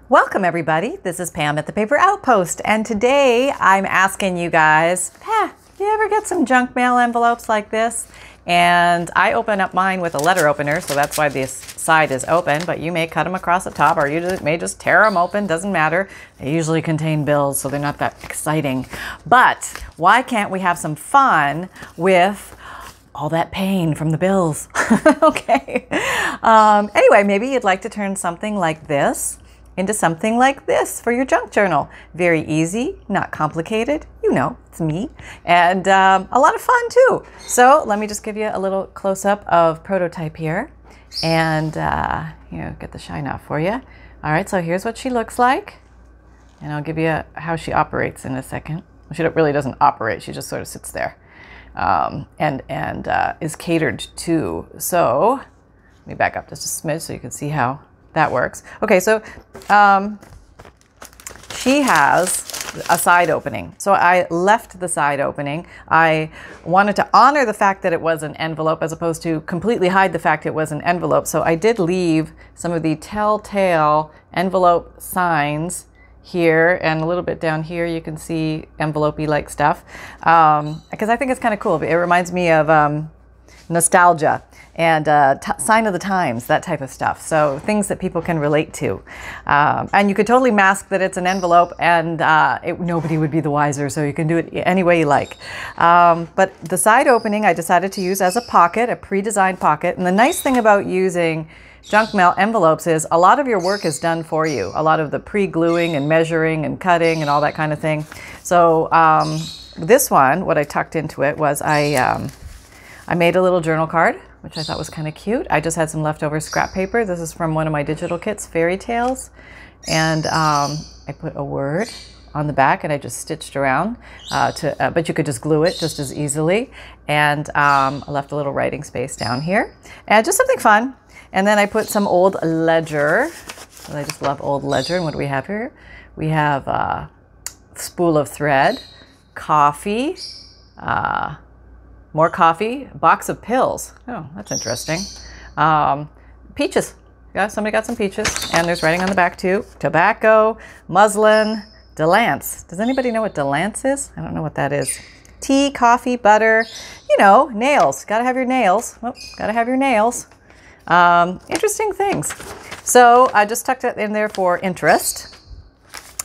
Welcome everybody, this is Pam at the Paper Outpost, and today I'm asking you guys, you ever get some junk mail envelopes like this? And I open up mine with a letter opener, so that's why this side is open, but you may cut them across the top or you may just tear them open, doesn't matter. They usually contain bills, so they're not that exciting. But why can't we have some fun with all that pain from the bills? Okay. Anyway, maybe you'd like to turn something like this into something like this for your junk journal. Very easy, not complicated. You know, it's me. And a lot of fun too. So let me just give you a little close-up of prototype here. And get the shine off for you. All right, so here's what she looks like. And I'll give you how she operates in a second. She really doesn't operate, she just sort of sits there. And is catered to. So let me back up just a smidge so you can see how that works. Okay, so she has a side opening. So I left the side opening. I wanted to honor the fact that it was an envelope as opposed to completely hide the fact it was an envelope. So I did leave some of the telltale envelope signs here, and a little bit down here you can see envelope-y like stuff, because I think it's kind of cool. It reminds me of nostalgia and sign of the times, that type of stuff. So things that people can relate to. And you could totally mask that it's an envelope and nobody would be the wiser, so you can do it any way you like. But the side opening I decided to use as a pocket, a pre-designed pocket. And the nice thing about using junk mail envelopes is a lot of your work is done for you. A lot of the pre-gluing and measuring and cutting and all that kind of thing. So this one, what I tucked into it was I made a little journal card, which I thought was kind of cute. I just had some leftover scrap paper. This is from one of my digital kits, Fairy Tales. And I put a word on the back and I just stitched around, but you could just glue it just as easily. And I left a little writing space down here. And just something fun. And then I put some old ledger. I just love old ledger. And what do we have here? We have a spool of thread, coffee, more coffee, box of pills. Oh, that's interesting. Peaches. Yeah, somebody got some peaches. And there's writing on the back too. Tobacco, muslin, Delance. Does anybody know what Delance is? I don't know what that is. Tea, coffee, butter, nails. Gotta have your nails. Oh, gotta have your nails. Interesting things. So I just tucked it in there for interest.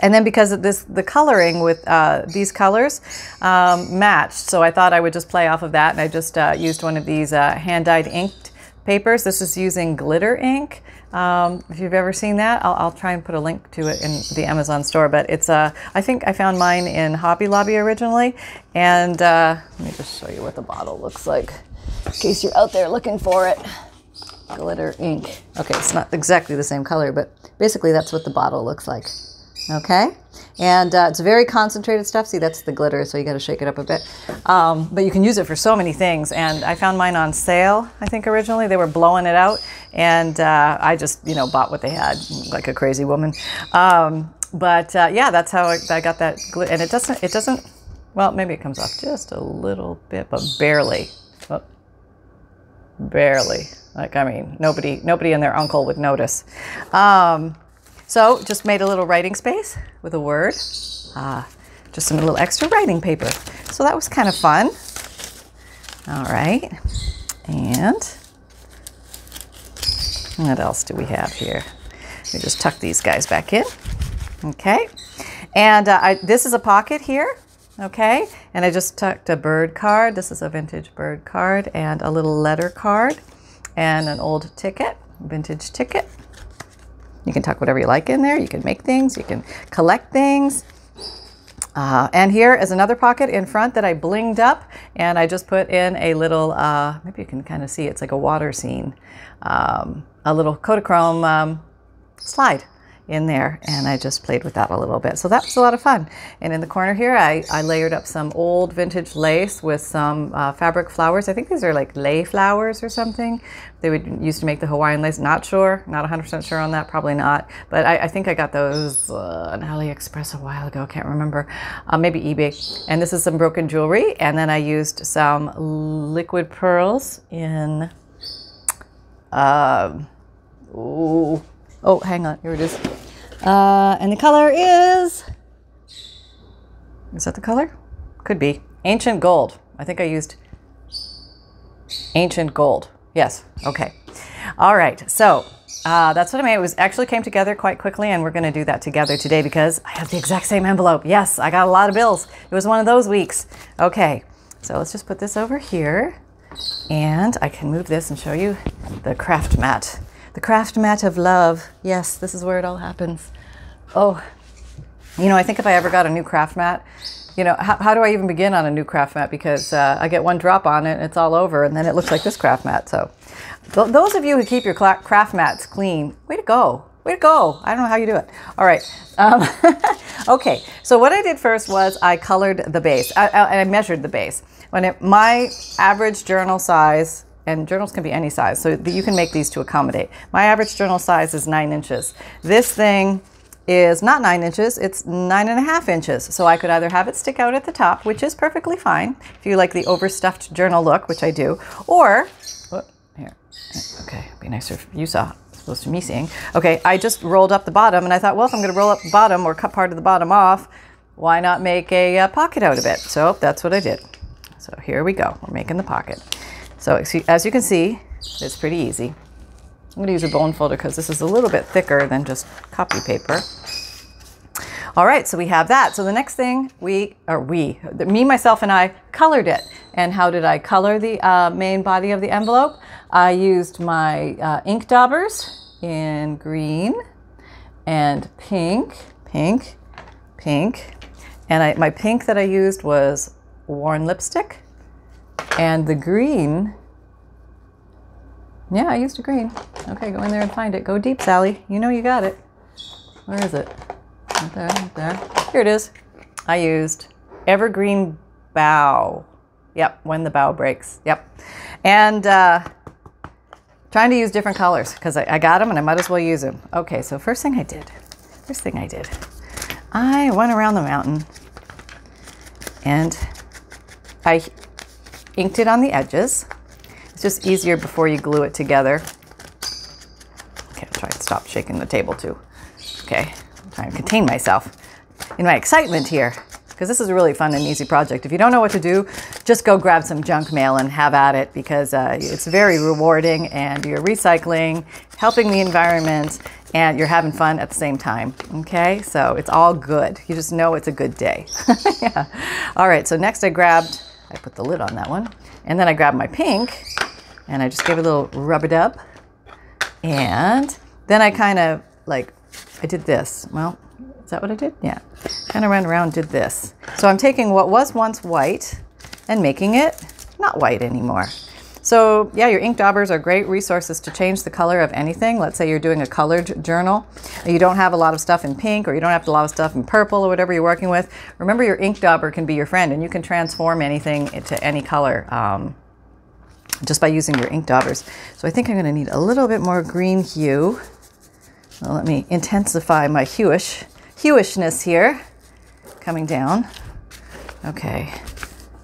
And then because of the coloring with these colors matched, so I thought I would just play off of that, and I just used one of these hand-dyed inked papers. This is using glitter ink. If you've ever seen that, I'll try and put a link to it in the Amazon store, but it's I think I found mine in Hobby Lobby originally. And let me just show you what the bottle looks like in case you're out there looking for it. Glitter ink. Okay, it's not exactly the same color, but basically that's what the bottle looks like. Okay, and it's very concentrated stuff. See, that's the glitter, so you got to shake it up a bit. But you can use it for so many things, and I found mine on sale, I think originally. They were blowing it out, and I just, bought what they had like a crazy woman. Yeah, that's how I got that glitter. And it doesn't, well, maybe it comes off just a little bit, but barely. Oh, barely. Like, I mean, nobody and their uncle would notice. So just made a little writing space with a word, just some little extra writing paper. So that was kind of fun. All right, and what else do we have here? We just tuck these guys back in. Okay, and this is a pocket here. Okay, and I just tucked a bird card. This is a vintage bird card, and a little letter card, and an old ticket, vintage ticket. You can tuck whatever you like in there. You can make things. You can collect things. And here is another pocket in front that I blinged up. And I just put in a little, maybe you can kind of see, it's like a water scene. A little Kodachrome slide in there. And I just played with that a little bit. So that was a lot of fun. And in the corner here, I layered up some old vintage lace with some fabric flowers. I think these are like lei flowers or something. They would used to make the Hawaiian lace. Not sure, not 100% sure on that, probably not. But I think I got those on AliExpress a while ago, can't remember. Maybe eBay. And this is some broken jewelry. And then I used some liquid pearls in, oh, hang on, here it is. And the color is that the color? Could be. Ancient Gold. I think I used Ancient Gold. Yes. Okay. All right. So that's what I made. It was actually came together quite quickly, and we're going to do that together today because I have the exact same envelope. Yes, I got a lot of bills. It was one of those weeks. Okay. So let's just put this over here, and I can move this and show you the craft mat. The craft mat of love. Yes, this is where it all happens. Oh, you know, I think if I ever got a new craft mat, you know, how do I even begin on a new craft mat? Because I get one drop on it and it's all over, and then it looks like this craft mat. So those of you who keep your craft mats clean, way to go. Way to go. I don't know how you do it. All right. Okay. So what I did first was I colored the base. I measured the base. My average journal size, and journals can be any size, so you can make these to accommodate. My average journal size is 9 inches. This thing is not 9 inches, it's 9.5 inches. So I could either have it stick out at the top, which is perfectly fine if you like the overstuffed journal look, which I do, or, here, okay, be nicer if you saw, as opposed to me seeing. Okay, I just rolled up the bottom, and I thought, well, if I'm gonna roll up the bottom or cut part of the bottom off, why not make a pocket out of it? So that's what I did. So here we go, we're making the pocket. So as you can see, it's pretty easy. I'm going to use a bone folder because this is a little bit thicker than just copy paper. All right, so we have that. So the next thing me, myself, and I colored it. And how did I color the main body of the envelope? I used my ink daubers in green and pink. And my pink that I used was worn lipstick. And the green, yeah, I used a green. Okay, go in there and find it. Go deep, Sally. You know you got it. Where is it? Right there, right there. Here it is. I used Evergreen Bough. Yep, When the Bough Breaks. Yep. And trying to use different colors because I got them and I might as well use them. Okay, so first thing I did, I went around the mountain and I inked it on the edges. It's just easier before you glue it together. Okay, I'll try to stop shaking the table too. Okay, I'm trying to contain myself in my excitement here because this is a really fun and easy project. If you don't know what to do, just go grab some junk mail and have at it because it's very rewarding and you're recycling, helping the environment, and you're having fun at the same time. Okay, so it's all good. You just know it's a good day. Yeah. All right, so next I put the lid on that one, and then I grabbed my pink and I just gave it a little rub-a-dub, and then I kind of I did this. Well, is that what I did? Yeah, kind of ran around, did this. So I'm taking what was once white and making it not white anymore. So yeah, your ink daubers are great resources to change the color of anything. Let's say you're doing a colored journal. You don't have a lot of stuff in pink, or you don't have a lot of stuff in purple, or whatever you're working with. Remember, your ink dauber can be your friend, and you can transform anything into any color just by using your ink daubers. So I think I'm going to need a little bit more green hue. Well, let me intensify my huishness here. Coming down. Okay.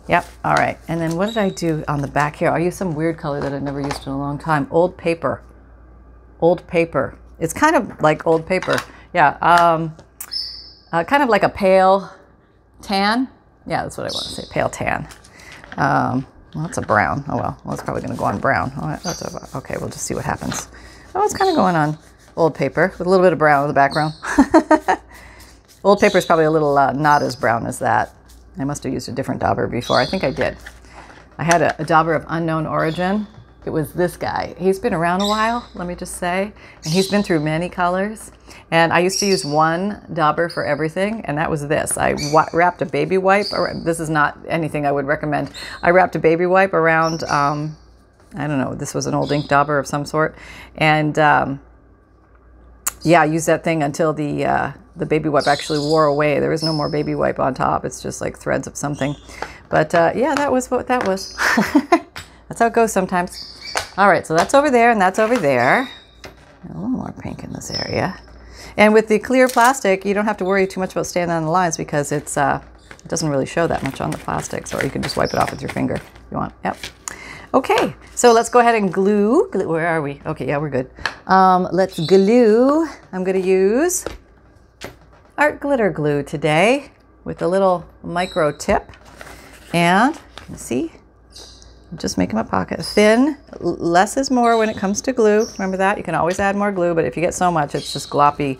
Yep, all right. And then what did I do on the back here? I used some weird color that I've never used in a long time. Old paper. Old paper. It's kind of like old paper. Yeah, kind of like a pale tan. Yeah, that's what I want to say, pale tan. Well, that's a brown. Oh, well, it's probably going to go on brown. Oh, okay, we'll just see what happens. Oh, it's kind of going on old paper with a little bit of brown in the background. Old paper is probably a little not as brown as that. I must have used a different dauber before. I think I did. I had a dauber of unknown origin. It was this guy. He's been around a while, let me just say. And he's been through many colors. And I used to use one dauber for everything, and that was this. I wrapped a baby wipe. This is not anything I would recommend. I wrapped a baby wipe around, I don't know, this was an old ink dauber of some sort. And yeah, I used that thing until the baby wipe actually wore away. There was no more baby wipe on top. It's just like threads of something. But yeah, that was what that was. That's how it goes sometimes. All right, so that's over there and that's over there. A little more pink in this area. And with the clear plastic, you don't have to worry too much about staying on the lines because it doesn't really show that much on the plastics, or you can just wipe it off with your finger if you want. Yep. Okay, so let's go ahead and glue. Where are we? Okay, yeah, we're good. Let's glue. I'm going to use art glitter glue today with a little micro tip. And you see, I'm just making my pocket thin. Less is more when it comes to glue. Remember that? You can always add more glue, but if you get so much, it's just gloppy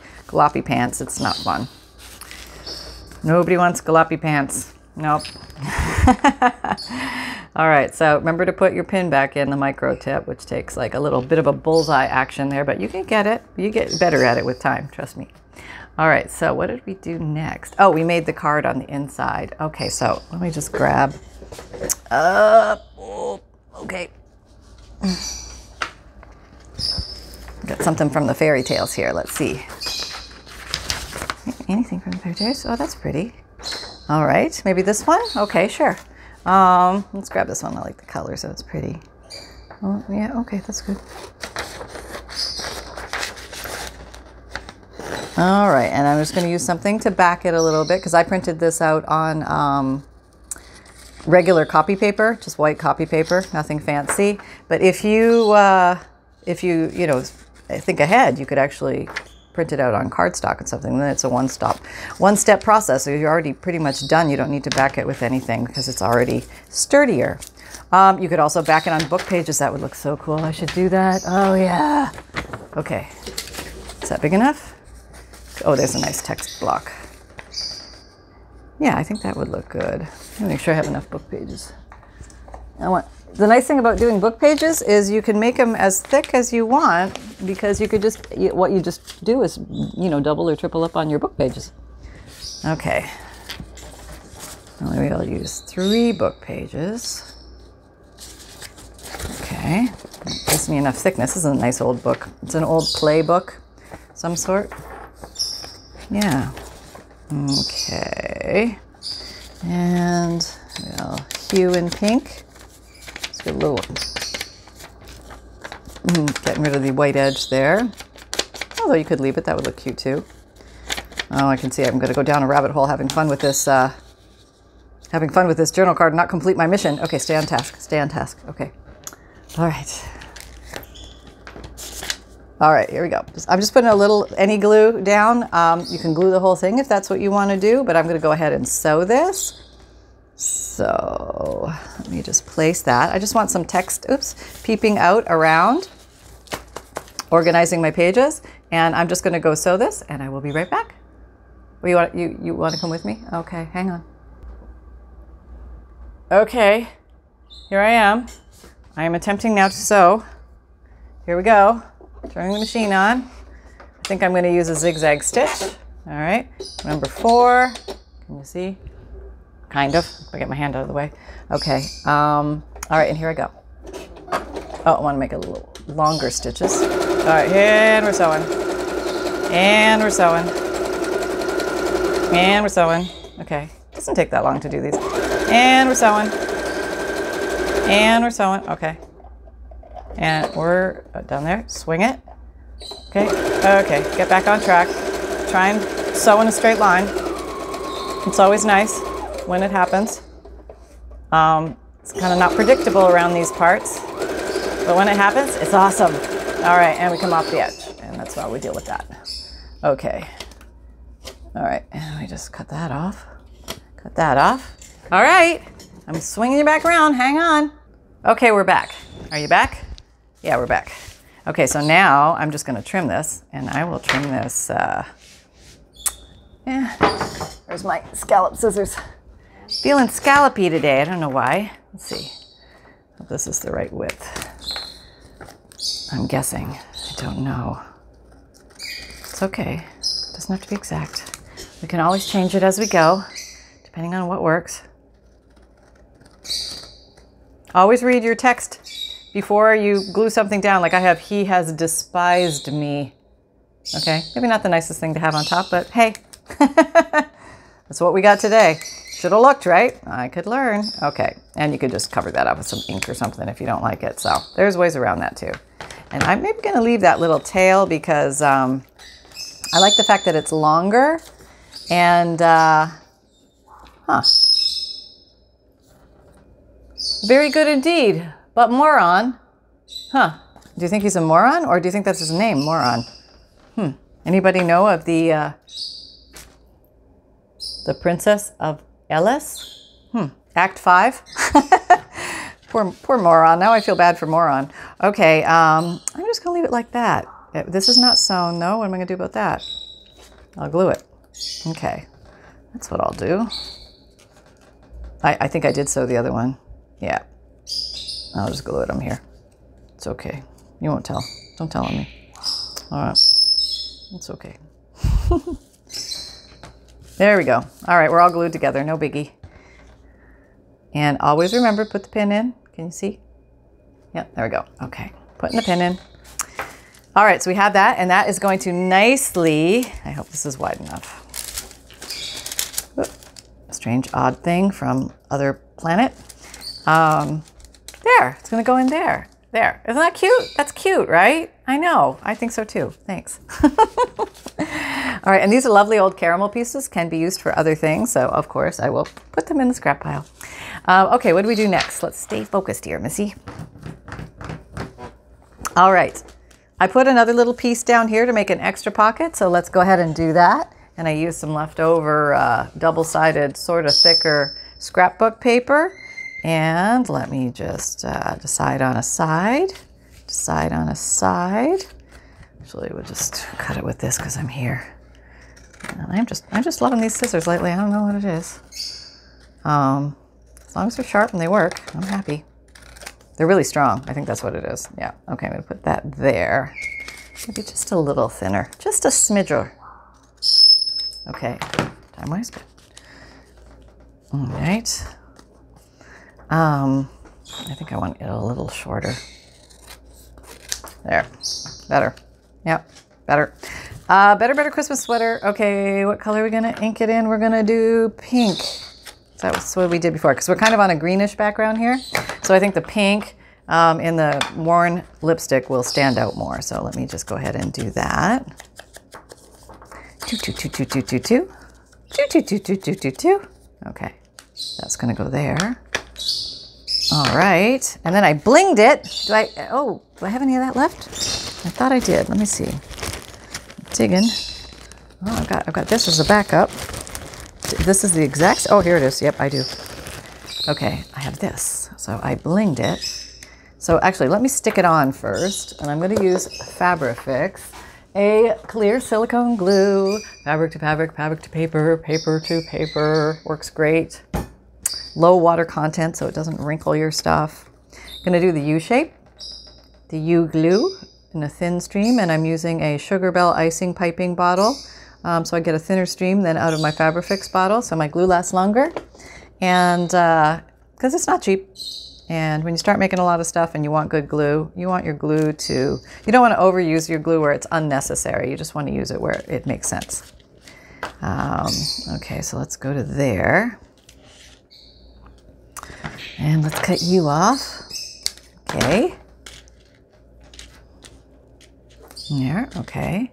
pants. It's not fun. Nobody wants gloppy pants. Nope. All right, so remember to put your pin back in the micro tip, which takes like a little bit of a bullseye action there, but you can get it. You get better at it with time, trust me. All right, so what did we do next? Oh, we made the card on the inside. Okay, so let me just grab, okay. Got something from the fairy tales here, let's see. Anything from the fairy tales? Oh, that's pretty. All right, maybe this one? Okay, sure. Let's grab this one. I like the color, so it's pretty. Oh, yeah, okay, that's good. All right, and I'm just going to use something to back it a little bit because I printed this out on regular copy paper, just white copy paper, nothing fancy. But if you think ahead, you could actually print it out on cardstock and something. Then it's a one-step process. So you're already pretty much done. You don't need to back it with anything because it's already sturdier. You could also back it on book pages. That would look so cool. I should do that. Oh yeah. Okay. Is that big enough? Oh, there's a nice text block. Yeah, I think that would look good. Let me make sure I have enough book pages. The nice thing about doing book pages is you can make them as thick as you want because you could just, what you just do is, double or triple up on your book pages. Okay. Well, maybe I'll use 3 book pages. Okay. That gives me enough thickness. This is a nice old book. It's an old play book, some sort. Yeah. Okay. And we'll hue in pink. Let's get a little, getting rid of the white edge there. Although you could leave it, that would look cute too. Oh, I can see I'm going to go down a rabbit hole having fun with this journal card and not complete my mission. Okay, stay on task. Stay on task. Okay. All right. All right, here we go. I'm just putting a little, any glue down. You can glue the whole thing if that's what you want to do, but I'm going to go ahead and sew this. So let me just place that. I just want some text, peeping out around, organizing my pages, and I'm just going to go sew this, and I will be right back. Well, you want to come with me? Okay, hang on. Okay, here I am. I am attempting now to sew. Here we go. Turning the machine on. I think I'm going to use a zigzag stitch. All right, number 4. Can you see? Kind of. If I get my hand out of the way. Okay. All right, and here I go. Oh, I want to make a little longer stitches. All right, and we're sewing. And we're sewing. And we're sewing. Okay. Doesn't take that long to do these. And we're sewing. And we're sewing. Okay. And we're down there. Swing it. Okay. Okay. Get back on track. Try and sew in a straight line. It's always nice when it happens. It's kind of not predictable around these parts, but when it happens, it's awesome. All right, and we come off the edge, and that's how we deal with that. Okay. All right, and we just cut that off. Cut that off. All right, I'm swinging you back around. Hang on. Okay, we're back. Are you back? Yeah, we're back. Okay, so now I'm just going to trim this, and I will trim this. Where's my scallop scissors? Feeling scallopy today. I don't know why. Let's see. Hope this is the right width. I'm guessing. I don't know. It's okay. It doesn't have to be exact. We can always change it as we go, depending on what works. Always read your text before you glue something down. Like I have, he has despised me. Okay, maybe not the nicest thing to have on top, but hey, that's what we got today. Should have looked, right? I could learn. Okay, and you could just cover that up with some ink or something if you don't like it. So there's ways around that too. And I'm maybe gonna leave that little tail because I like the fact that it's longer and, very good indeed, but moron. Huh, do you think he's a moron or do you think that's his name, moron? Anybody know of the The Princess of Elis. Act 5. Poor Moron. Now I feel bad for Moron. Okay, I'm just going to leave it like that. This is not sewn, though. What am I going to do about that? I'll glue it. Okay, that's what I'll do. I think I did sew the other one. Yeah. I'll just glue it on here. It's okay. You won't tell. Don't tell on me. All right. It's okay. There we go. All right, we're all glued together. No biggie. And always remember, put the pin in. Can you see? Yep, there we go. Okay, putting the pin in. All right, so we have that, and that is going to nicely, I hope this is wide enough. A strange, odd thing from other planet. There, it's gonna go in there. There, isn't that cute? That's cute, right? I know, I think so too, thanks. All right, and these are lovely old caramel pieces, can be used for other things, so of course I will put them in the scrap pile. Okay, what do we do next? Let's stay focused here, Missy. All right, I put another little piece down here to make an extra pocket, so let's go ahead and do that. And I used some leftover double-sided, sort of thicker scrapbook paper. And let me just decide on a side. Decide on a side. Actually, we'll just cut it with this because I'm here. And I'm just loving these scissors lately. I don't know what it is. As long as they're sharp and they work, I'm happy. They're really strong. I think that's what it is. Yeah. Okay, I'm going to put that there. Maybe just a little thinner. Just a smidger. Okay. Time-wise. All right. I think I want it a little shorter. There. Better. Yep. Better. Better Christmas sweater. Okay, what color are we going to ink it in? We're going to do pink. That was what we did before, because we're kind of on a greenish background here. So I think the pink in the worn lipstick will stand out more. So let me just go ahead and do that. Okay, that's going to go there. All right, and then I blinged it. Do I have any of that left? I thought I did. Let me see. Digging. Oh, I've got this as a backup. This is the exact. Oh, here it is. Yep, I do. Okay, I have this. So I blinged it. So actually, let me stick it on first, and I'm going to use Fabrifix, a clear silicone glue. Fabric to fabric, fabric to paper, paper to paper. Works great. Low water content, so it doesn't wrinkle your stuff. Going to do the U shape, the U glue in a thin stream, and I'm using a Sugar Bell icing piping bottle. So I get a thinner stream than out of my Fabrifix bottle, so my glue lasts longer. And because it's not cheap. And when you start making a lot of stuff and you want good glue, you want your glue to, you don't want to overuse your glue where it's unnecessary. You just want to use it where it makes sense. Okay, so let's go to there. And let's cut you off. Okay. There, okay.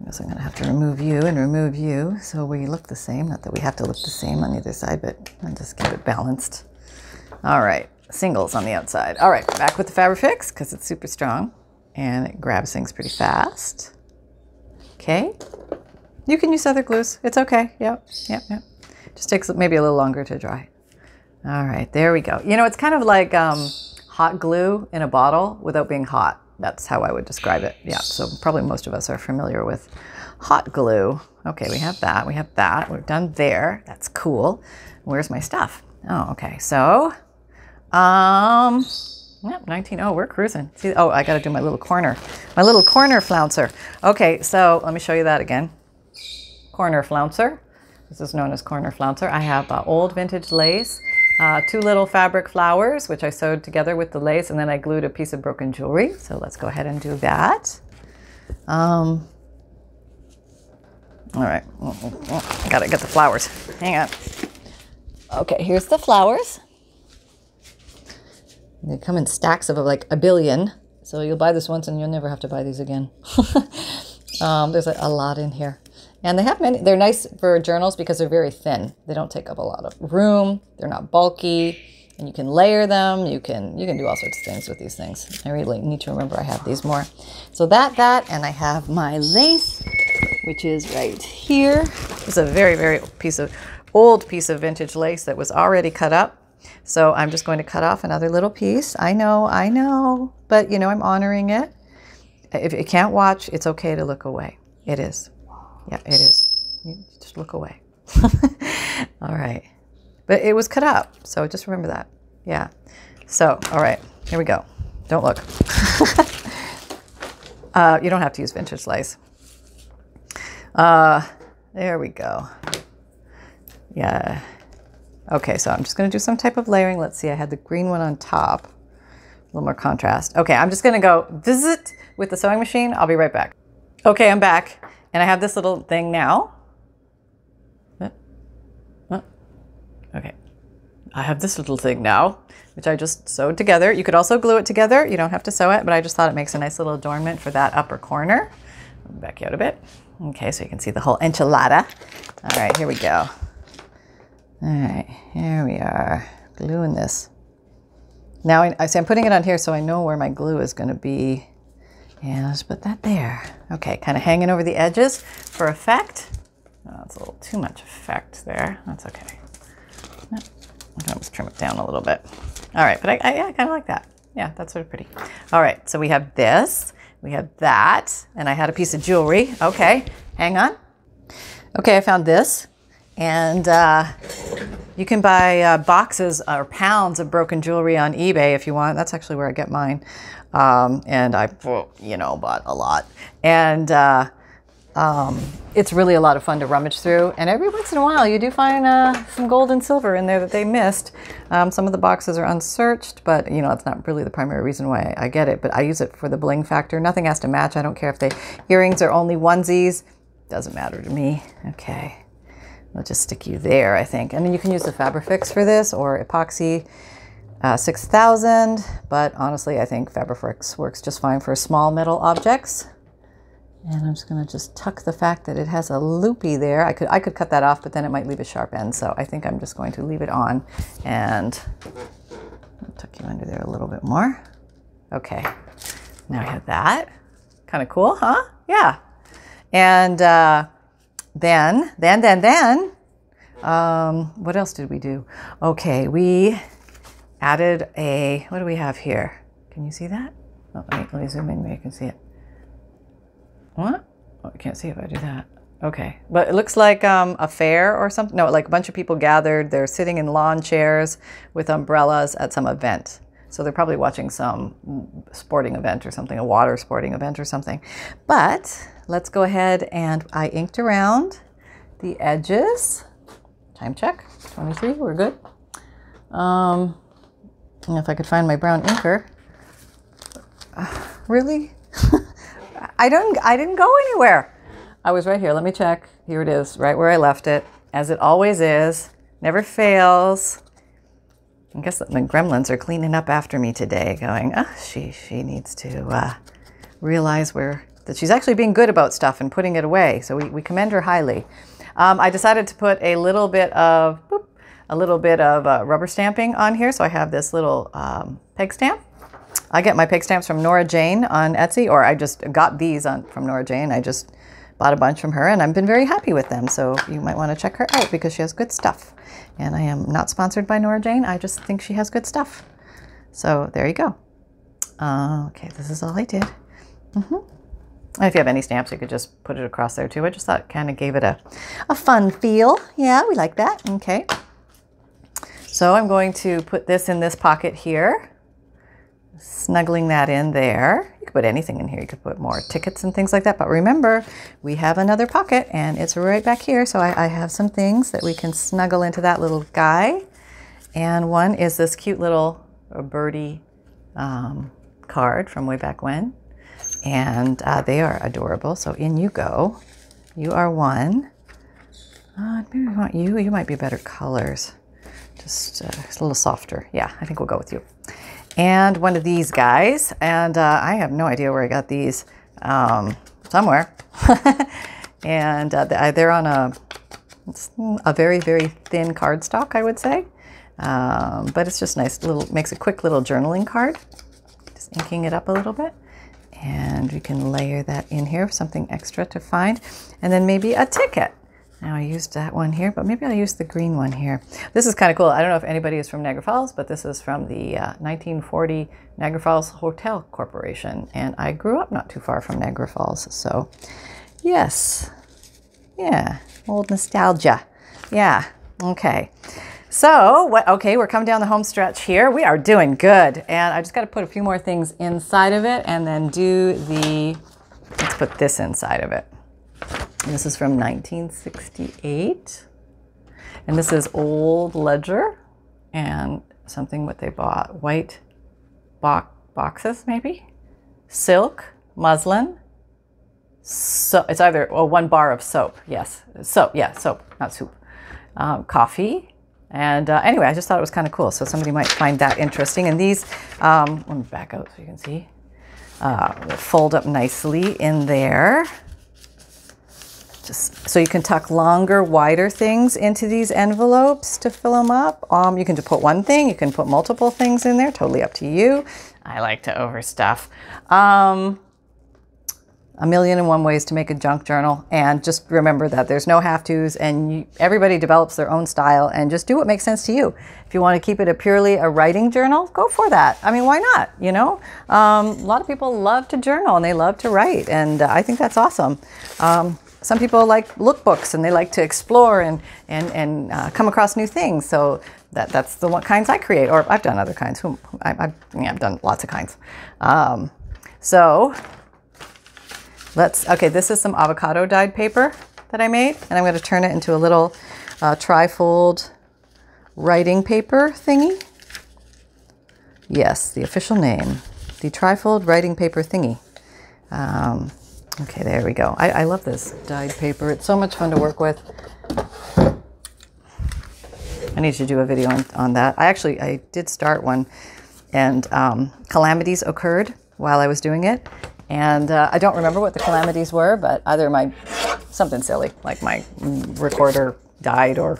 I guess I'm going to have to remove you and remove you so we look the same. Not that we have to look the same on either side, but I'll just keep it balanced. All right, singles on the outside. All right, back with the Fabrifix because it's super strong and it grabs things pretty fast. Okay. You can use other glues. It's okay. Yep. Just takes maybe a little longer to dry. All right, there we go. You know, it's kind of like hot glue in a bottle without being hot. That's how I would describe it. Yeah, so probably most of us are familiar with hot glue. Okay, we have that. We have that. We're done there. That's cool. Where's my stuff? Oh, okay. So, yeah, 19. Oh, we're cruising. See, oh, I got to do my little corner flouncer. Okay, so let me show you that again. Corner flouncer. This is known as corner flouncer. I have old vintage lace. 2 little fabric flowers, which I sewed together with the lace, and then I glued a piece of broken jewelry. So let's go ahead and do that. All right, gotta get the flowers. Hang on. Okay, here's the flowers. They come in stacks of like a billion. So you'll buy this once and you'll never have to buy these again. There's a lot in here. And they have many, they're nice for journals because they're very thin. They don't take up a lot of room. They're not bulky, and you can layer them. You can do all sorts of things with these things. I really need to remember I have these more. So that, and I have my lace which is right here. It's a very, very old piece of vintage lace that was already cut up. So I'm just going to cut off another little piece. I know, but you know, I'm honoring it. If you can't watch, it's okay to look away. It is. Yeah, it is. You just look away. All right. But it was cut up, so just remember that. Yeah. So, all right, here we go. Don't look. You don't have to use vintage lace. There we go. Yeah. Okay, so I'm just going to do some type of layering. Let's see, I had the green one on top. A little more contrast. Okay, I'm just going to go visit with the sewing machine. I'll be right back. Okay, I'm back, and I have this little thing now. Okay, I have this little thing now, which I just sewed together. You could also glue it together. You don't have to sew it, but I just thought it makes a nice little adornment for that upper corner. I'll back you out a bit. Okay, so you can see the whole enchilada. All right, here we go. All right, here we are, gluing this. Now I see I'm putting it on here so I know where my glue is going to be. And let's put that there. Okay, kind of hanging over the edges for effect. Oh, that's a little too much effect there. That's okay. I'll just trim it down a little bit. All right, but I kind of like that. Yeah, that's sort of pretty. All right, so we have this, we have that, and I had a piece of jewelry. Okay, hang on. Okay, I found this, and you can buy boxes or pounds of broken jewelry on eBay if you want. That's actually where I get mine. And I, you know, bought a lot. And it's really a lot of fun to rummage through. And every once in a while, you do find some gold and silver in there that they missed. Some of the boxes are unsearched, but you know, it's not really the primary reason why I get it. But I use it for the bling factor. Nothing has to match. I don't care if the earrings are only onesies. Doesn't matter to me. Okay. I'll just stick you there, I think. And then you can use the Fabrifix for this or epoxy 6000. But honestly, I think Fabrifix works just fine for small metal objects. And I'm just going to just tuck the fact that it has a loopy there. I could cut that off, but then it might leave a sharp end. So I think I'm just going to leave it on and I'll tuck you under there a little bit more. Okay. Now I have that. Kind of cool, huh? Yeah. And then, what else did we do? Okay, we added a, what do we have here? Can you see that? Oh, let me zoom in where you can see it. What? Oh, I can't see if I do that. Okay, but it looks like a fair or something. No, like a bunch of people gathered. They're sitting in lawn chairs with umbrellas at some event. So they're probably watching some sporting event or something, a water sporting event or something. But let's go ahead, and I inked around the edges. Time check, 23, we're good. And if I could find my brown inker. Really? I didn't go anywhere. I was right here. Let me check. Here it is, right where I left it, as it always is. Never fails. I guess the gremlins are cleaning up after me today, going, oh, she needs to realize that she's actually being good about stuff and putting it away. So we commend her highly. I decided to put a little bit of rubber stamping on here. So I have this little peg stamp. I get my peg stamps from Nora Jane on Etsy, or I just got these from Nora Jane. I just bought a bunch from her, and I've been very happy with them. So you might want to check her out because she has good stuff. And I am not sponsored by Nora Jane. I just think she has good stuff. So there you go. Okay, this is all I did. If you have any stamps, you could just put it across there too. I just thought it kind of gave it a fun feel. Yeah, we like that. Okay. So I'm going to put this in this pocket here. Snuggling that in there. You could put anything in here. You could put more tickets and things like that. But remember, we have another pocket and it's right back here. So I have some things that we can snuggle into that little guy. And one is this cute little birdie card from way back when. And they are adorable. So in you go. You are one. Maybe we want you. You might be better colors. Just a little softer. Yeah, I think we'll go with you. And one of these guys, and I have no idea where I got these, somewhere. And they're on a very, very thin cardstock, I would say. But it's just nice, makes a quick little journaling card. Just inking it up a little bit. And we can layer that in here, something extra to find. And then maybe a ticket. Now I used that one here, but maybe I'll use the green one here. This is kind of cool. I don't know if anybody is from Niagara Falls, but this is from the 1940 Niagara Falls Hotel Corporation. And I grew up not too far from Niagara Falls. So yes, yeah, old nostalgia. Yeah, okay. So, okay, we're coming down the home stretch here. We are doing good. And I just got to put a few more things inside of it and then do the, let's put this inside of it. This is from 1968. And this is old ledger and something what they bought. White boxes, maybe? Silk, muslin. So it's either 1 bar of soap. Yes. Soap. Yeah, soap, not soup. Coffee. And anyway, I just thought it was kind of cool. So somebody might find that interesting. And these, let me back out so you can see, will fold up nicely in there. Just so you can tuck longer, wider things into these envelopes to fill them up. You can just put one thing, you can put multiple things in there, totally up to you. I like to overstuff. 1,000,001 ways to make a junk journal, and just remember that there's no have-tos, and everybody develops their own style, and just do what makes sense to you. If you want to keep it purely a writing journal, go for that. I mean, why not? You know, a lot of people love to journal and they love to write, and I think that's awesome. Some people like lookbooks and they like to explore and come across new things. So that's the kinds I create, or I've done other kinds. I've done lots of kinds. So okay, this is some avocado dyed paper that I made, and I'm going to turn it into a little trifold writing paper thingy. Yes, the official name, the trifold writing paper thingy. Okay, there we go. I love this dyed paper. It's so much fun to work with. I need to do a video on that. I did start one, and calamities occurred while I was doing it. And I don't remember what the calamities were, but either something silly, like my recorder died, or,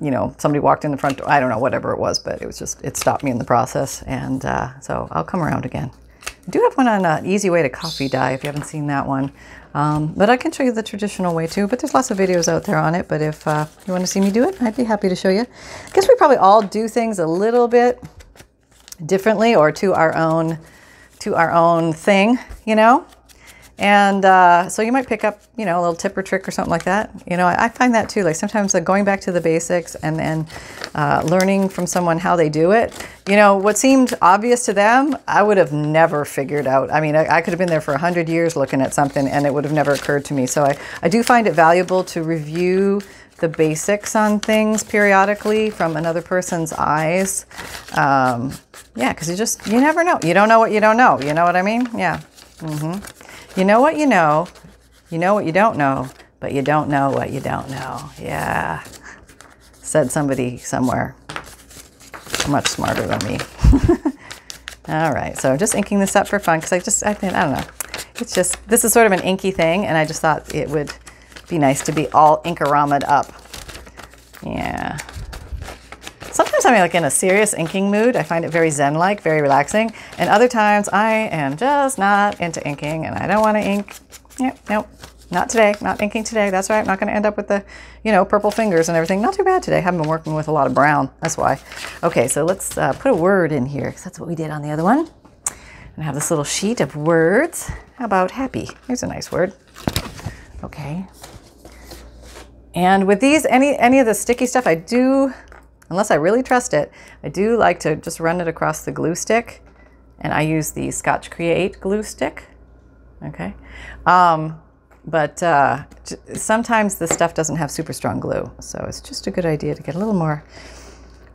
you know, somebody walked in the front door. I don't know, whatever it was, but it stopped me in the process. And so I'll come around again. I do have one on an easy way to coffee dye if you haven't seen that one. But I can show you the traditional way too, but there's lots of videos out there on it. But if you want to see me do it, I'd be happy to show you. I guess we probably all do things a little bit differently, or to our own thing, you know? And so you might pick up, you know, a little tip or trick or something like that. You know, I find that too, like sometimes going back to the basics and then learning from someone how they do it. You know, what seemed obvious to them, I would have never figured out. I mean, I could have been there for 100 years looking at something and it would have nenever occurred to me. So I do find it valuable to review the basics on things periodically from another person's eyes. Yeah, because you never know. You don't know what you don't know. You know what I mean? Yeah. You know what you know what you don't know, but you don't know what you don't know. Yeah. Said somebody somewhere much smarter than me. All right, so just inking this up for fun because I don't know. It's just, this is sort of an inky thing, and I just thought it would be nice to be all ink-a-rama'd up. Yeah. Sometimes I'm like in a serious inking mood. I find it very zen-like, very relaxing. And other times I am just not into inking and I don't want to ink. Yep, nope, not today, not inking today. That's right, I'm not going to end up with the, you know, purple fingers and everything. Not too bad today. I haven't been working with a lot of brown, that's why. Okay, so let's put a word in here because that's what we did on the other one. And I have this little sheet of words. How about happy? Here's a nice word. Okay. And with these, any of the sticky stuff, I do, unless I really trust it, I do like to just run it across the glue stick. And I use the Scotch Create glue stick. Okay. But sometimes the stuff doesn't have super strong glue. So it's just a good idea to get a little more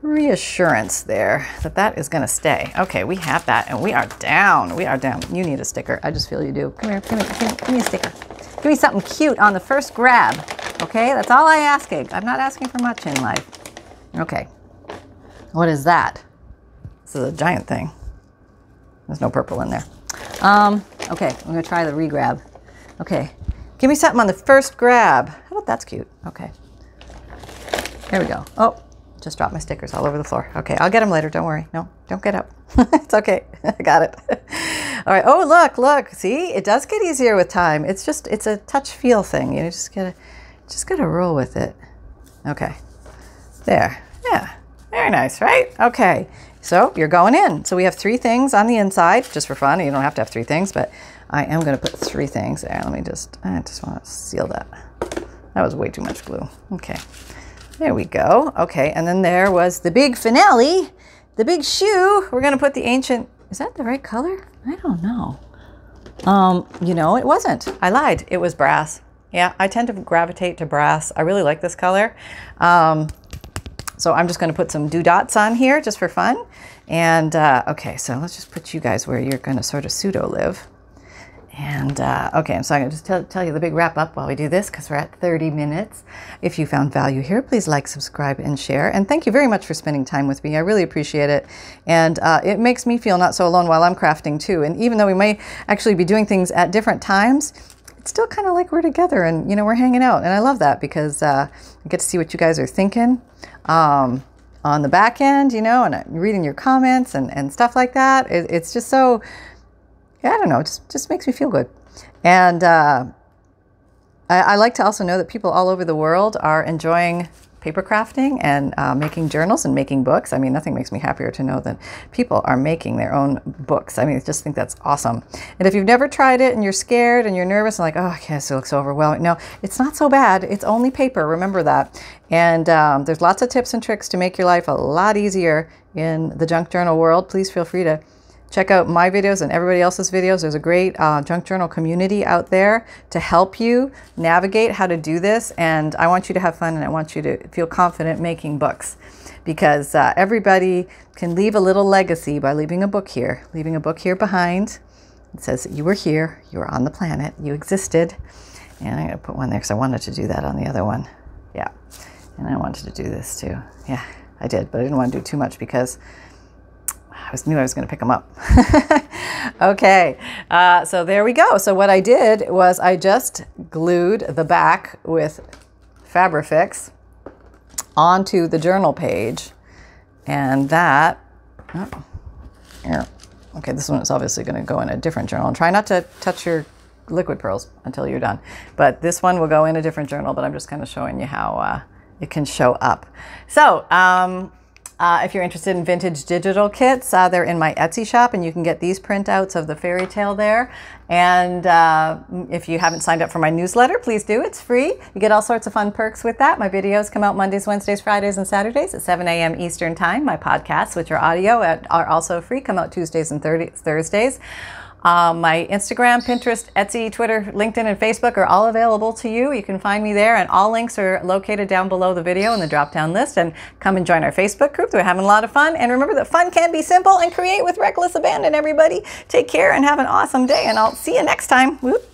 reassurance there that that is going to stay. Okay, we have that and we are down. We are down. You need a sticker. I just feel you do. Come here, give me a sticker. Give me something cute on the first grab. Okay, that's all I'm asking. I'm not asking for much in life. Okay, what is that? This is a giant thing. There's no purple in there. Okay, I'm gonna try the re-grab. Okay, give me something on the first grab. How about that's cute? Okay, here we go. Oh, just dropped my stickers all over the floor. Okay, I'll get them later, don't worry. No, don't get up. It's okay, I got it. All right. Oh, look. See, it does get easier with time. It's a touch feel thing. You just gotta roll with it. Okay. There. Yeah. Very nice, right? Okay. So you're going in. So we have 3 things on the inside, just for fun. You don't have to have 3 things, but I am going to put 3 things there. I just want to seal that. That was way too much glue. Okay. There we go. Okay. And then there was the big finale, the big shoe. We're going to put the ancient, is that the right color? I don't know. You know, it wasn't. I lied. It was brass. Yeah, I tend to gravitate to brass. I really like this color. So I'm just going to put some dots on here just for fun. And okay, so let's just put you guys where you're going to sort of pseudo live. And okay, so I'm going to just tell you the big wrap up while we do this, because we're at 30 minutes. If you found value here, please like, subscribe, and share. And thank you very much for spending time with me. I really appreciate it. And it makes me feel not so alone while I'm crafting too. And even though we may actually be doing things at different times, it's still kind of like we're together and, you know, we're hanging out. And I love that because I get to see what you guys are thinking on the back end, you know, and I'm reading your comments and stuff like that. It's just so, yeah, I don't know, it just makes me feel good. And I like to also know that people all over the world are enjoying paper crafting and making journals and making books. I mean, nothing makes me happier to know that people are making their own books. I mean, I just think that's awesome. And if you've never tried it and you're scared and you're nervous and like, oh, okay, this looks so overwhelming. No, it's not so bad. It's only paper. Remember that. And there's lots of tips and tricks to make your life a lot easier in the junk journal world. Please feel free to check out my videos and everybody else's videos. There's a great junk journal community out there to help you navigate how to do this. And I want you to have fun and I want you to feel confident making books, because everybody can leave a little legacy by leaving a book here behind. It says that you were here, you were on the planet, you existed. And I'm going to put one there because I wanted to do that on the other one. Yeah. And I wanted to do this too. Yeah, I did, but I didn't want to do too much because I knew I was going to pick them up. Okay, so there we go. So what I did was I just glued the back with Fabrifix onto the journal page, and that, oh, here. Okay, this one is obviously going to go in a different journal. And try not to touch your liquid pearls until you're done. But this one will go in a different journal, but I'm just kind of showing you how it can show up. So, if you're interested in vintage digital kits, they're in my Etsy shop, and you can get these printouts of the fairy tale there. And if you haven't signed up for my newsletter, please do. It's free. You get all sorts of fun perks with that. My videos come out Mondays, Wednesdays, Fridays, and Saturdays at 7 a.m. Eastern Time. My podcasts, which are audio, are also free, come out Tuesdays and Thursdays. My Instagram, Pinterest, Etsy, Twitter, LinkedIn, and Facebook are all available to you. You can find me there, and all links are located down below the video in the drop-down list. And come and join our Facebook group. We're having a lot of fun. And remember that fun can be simple, and create with reckless abandon, everybody. Take care and have an awesome day, and I'll see you next time. Whoop.